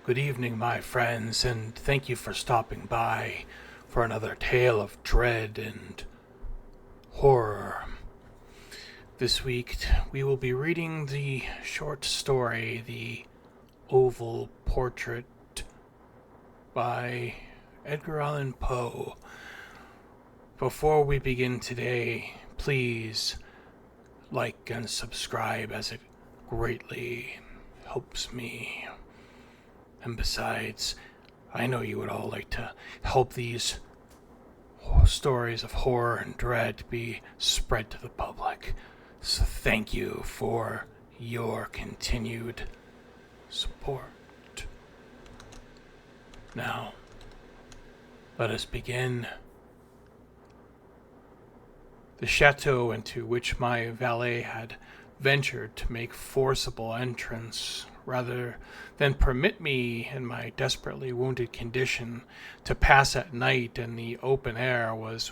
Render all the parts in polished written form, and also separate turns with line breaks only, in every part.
Good evening, my friends, and thank you for stopping by for another tale of dread and horror. This week, we will be reading the short story, The Oval Portrait, by Edgar Allan Poe. Before we begin today, please like and subscribe, as it greatly helps me. And besides, I know you would all like to help these stories of horror and dread be spread to the public. So thank you for your continued support. Now, let us begin. The chateau into which my valet had ventured to make forcible entrance, rather than permit me, in my desperately wounded condition, to pass at night in the open air, was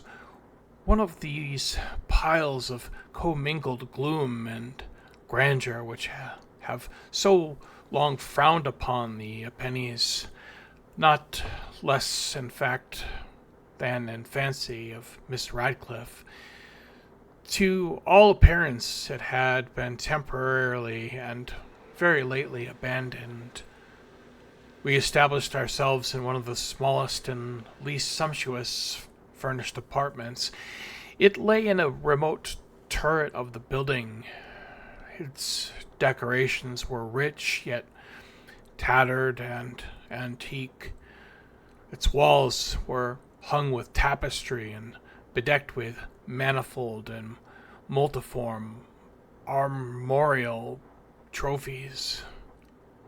one of these piles of commingled gloom and grandeur which have so long frowned upon the Apennines, not less in fact than in fancy of Miss Radcliffe. To all appearance, it had been temporarily and very lately abandoned. We established ourselves in one of the smallest and least sumptuous furnished apartments. It lay in a remote turret of the building. Its decorations were rich, yet tattered and antique. Its walls were hung with tapestry and bedecked with manifold and multiform armorial trophies,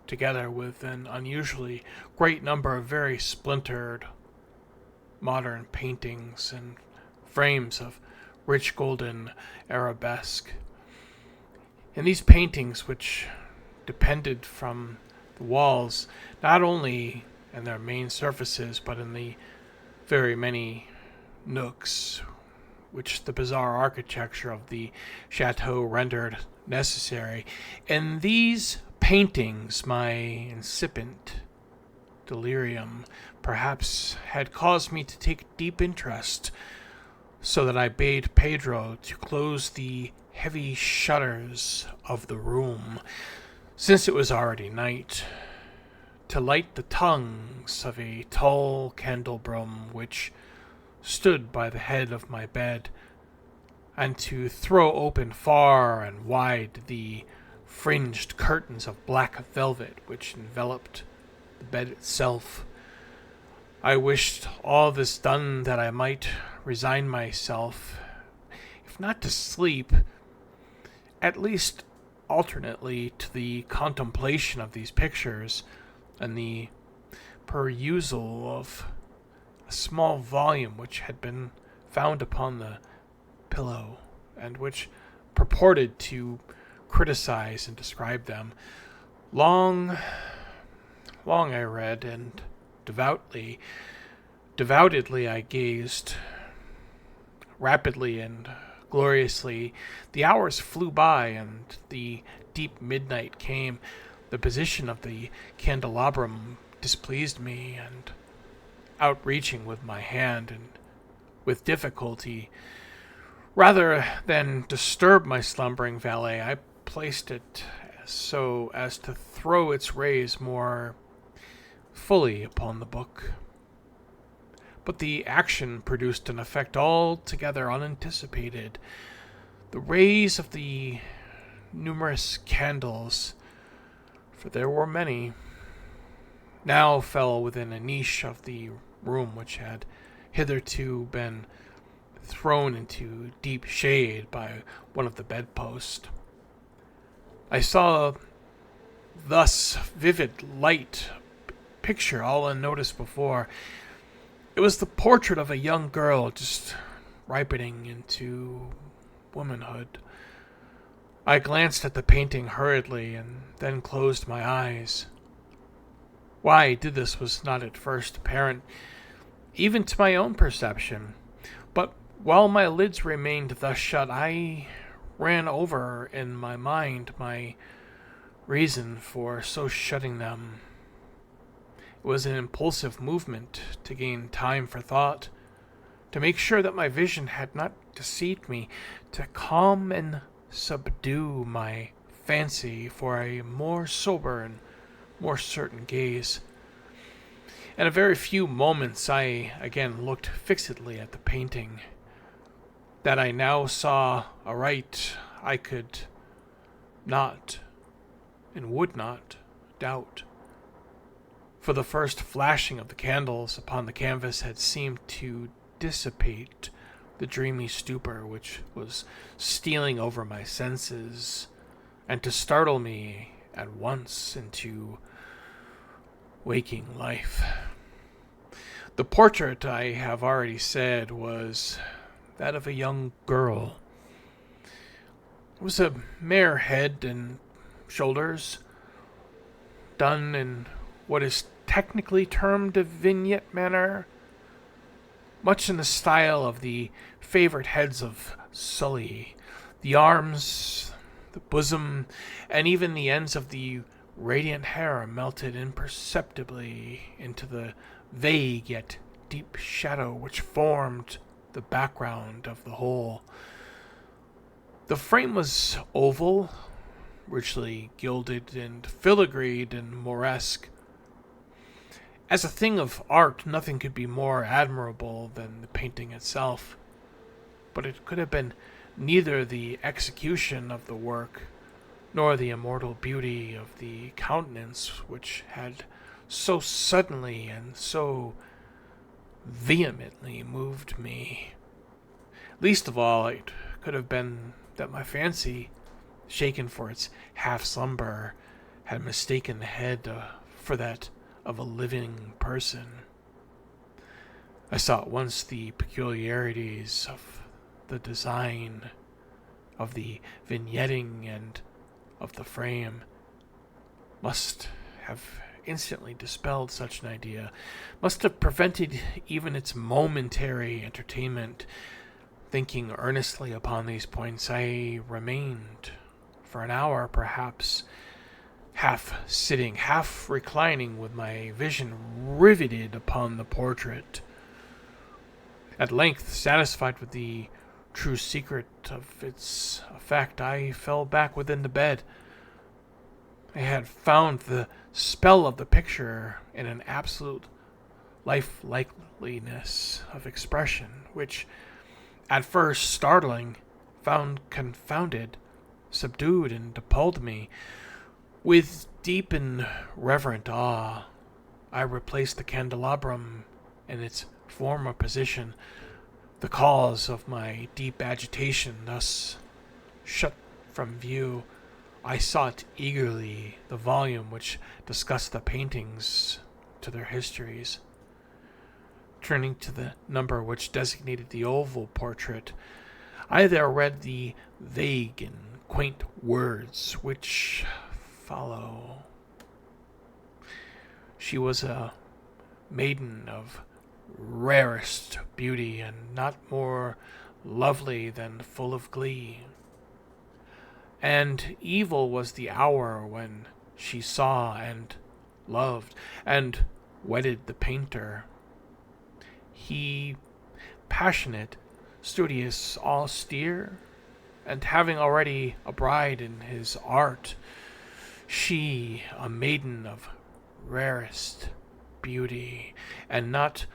together with an unusually great number of very splintered modern paintings and frames of rich golden arabesque. In these paintings, which depended from the walls, not only in their main surfaces, but in the very many nooks which the bizarre architecture of the chateau rendered necessary. In these paintings, my incipient delirium perhaps had caused me to take deep interest, so that I bade Pedro to close the heavy shutters of the room, since it was already night, to light the tongues of a tall candelabrum which stood by the head of my bed, and to throw open far and wide the fringed curtains of black velvet which enveloped the bed itself. I wished all this done that I might resign myself, if not to sleep, at least alternately to the contemplation of these pictures and the perusal of a small volume which had been found upon the pillow, and which purported to criticize and describe them. Long I read, and devoutedly I gazed. Rapidly and gloriously the hours flew by, and the deep midnight came. The position of the candelabrum displeased me, and outreaching with my hand, and with difficulty, rather than disturb my slumbering valet, I placed it so as to throw its rays more fully upon the book. But the action produced an effect altogether unanticipated. The rays of the numerous candles, for there were many, now fell within a niche of the room which had hitherto been thrown into deep shade by one of the bedposts. I saw thus vivid light picture all unnoticed before. It was the portrait of a young girl just ripening into womanhood. I glanced at the painting hurriedly, and then closed my eyes. Why I did this was not at first apparent, even to my own perception, but while my lids remained thus shut, I ran over in my mind my reason for so shutting them. It was an impulsive movement to gain time for thought, to make sure that my vision had not deceived me, to calm and subdue my fancy for a more sober and more certain gaze. In a very few moments I again looked fixedly at the painting. That I now saw aright I could not and would not doubt. For the first flashing of the candles upon the canvas had seemed to dissipate the dreamy stupor which was stealing over my senses, and to startle me at once into waking life. The portrait, I have already said, was that of a young girl. It was a mere head and shoulders, done in what is technically termed a vignette manner, much in the style of the favorite heads of Sully. The arms, the bosom, and even the ends of the radiant hair melted imperceptibly into the vague yet deep shadow which formed the background of the whole. The frame was oval, richly gilded and filigreed and Moresque. As a thing of art, nothing could be more admirable than the painting itself, but it could have been neither the execution of the work nor the immortal beauty of the countenance which had so suddenly and so vehemently moved me. Least of all, it could have been that my fancy, shaken for its half-slumber, had mistaken the head for that of a living person. I saw at once the peculiarities of the design, of the vignetting, and of the frame. Must have instantly dispelled such an idea, must have prevented even its momentary entertainment. Thinking earnestly upon these points, I remained for an hour, perhaps, half sitting, half reclining, with my vision riveted upon the portrait. At length, satisfied with the true secret of its effect, I fell back within the bed. I had found the spell of the picture in an absolute lifelikeliness of expression, which, at first startling, found confounded, subdued, and appalled me. With deep and reverent awe, I replaced the candelabrum in its former position. The cause of my deep agitation thus shut from view, I sought eagerly the volume which discussed the paintings to their histories. Turning to the number which designated the oval portrait, I there read the vague and quaint words which follow. She was a maiden of rarest beauty, and not more lovely than full of glee. And evil was the hour when she saw and loved and wedded the painter. He, passionate, studious, austere, and having already a bride in his art, she, a maiden of rarest beauty, and not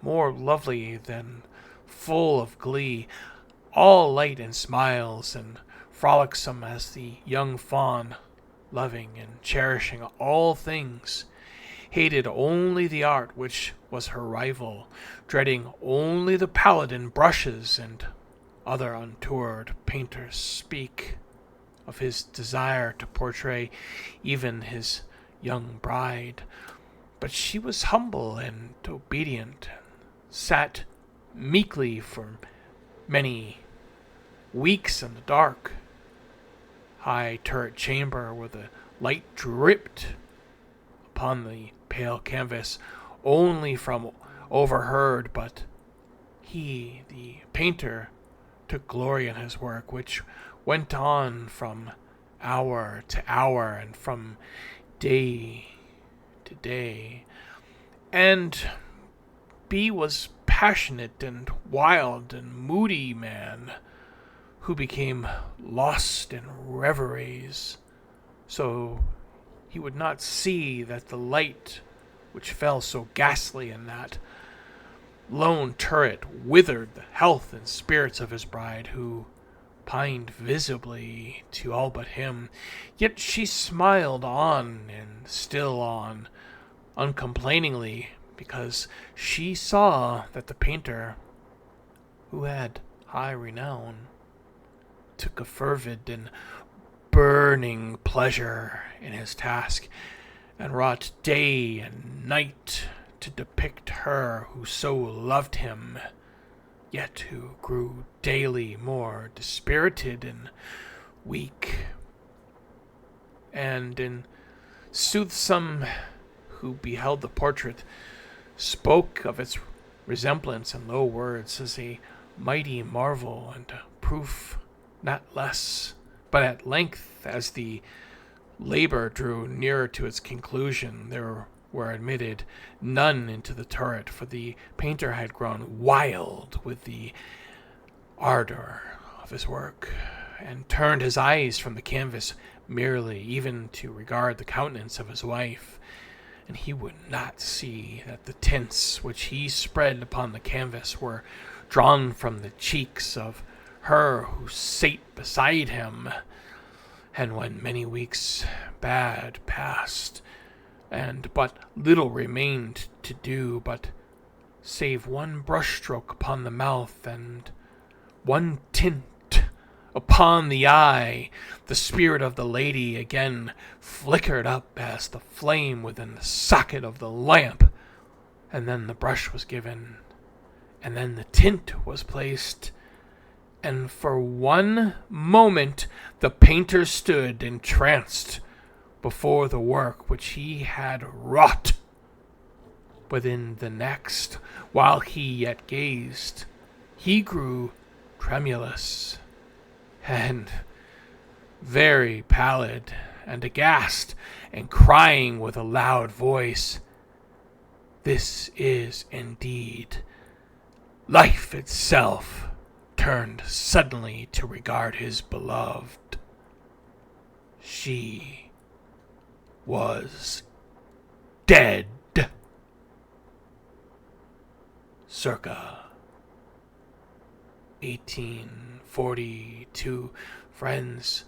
more lovely than full of glee, all light and smiles, and frolicsome as the young fawn, loving and cherishing all things, hated only the art which was her rival, dreading only the palette and brushes, and other untoward painters speak of his desire to portray even his young bride. But she was humble and obedient, sat meekly for many weeks in the dark, high turret chamber where the light dripped upon the pale canvas only from overheard, but he, the painter, took glory in his work, which went on from hour to hour and from day to day, And B was passionate and wild and moody man who became lost in reveries. So he would not see that the light which fell so ghastly in that lone turret withered the health and spirits of his bride, who pined visibly to all but him. Yet she smiled on and still on, uncomplainingly, because she saw that the painter, who had high renown, took a fervid and burning pleasure in his task, and wrought day and night to depict her who so loved him, yet who grew daily more dispirited and weak. And in sooth, some who beheld the portrait spoke of its resemblance in low words as a mighty marvel and a proof not less. But at length, as the labor drew nearer to its conclusion, there were admitted none into the turret, for the painter had grown wild with the ardor of his work, and turned his eyes from the canvas merely, even to regard the countenance of his wife. And he would not see that the tints which he spread upon the canvas were drawn from the cheeks of her who sate beside him. And when many weeks bad passed, and but little remained to do, but save one brush-stroke upon the mouth and one tint upon the eye, the spirit of the lady again flickered up as the flame within the socket of the lamp, and then the brush was given, and then the tint was placed, and for one moment the painter stood entranced before the work which he had wrought. But in the next, while he yet gazed, he grew tremulous and very pallid and aghast, and crying with a loud voice, "This is indeed life itself," turned suddenly to regard his beloved. She was dead. Circa 1842. Friends,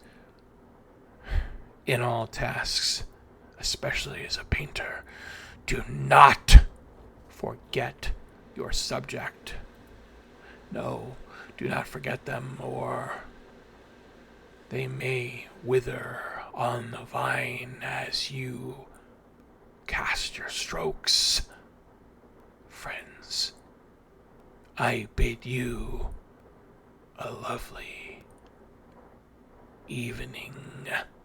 in all tasks, especially as a painter, do not forget your subject. No, do not forget them, or they may wither on the vine as you cast your strokes. Friends, I bid you a lovely evening.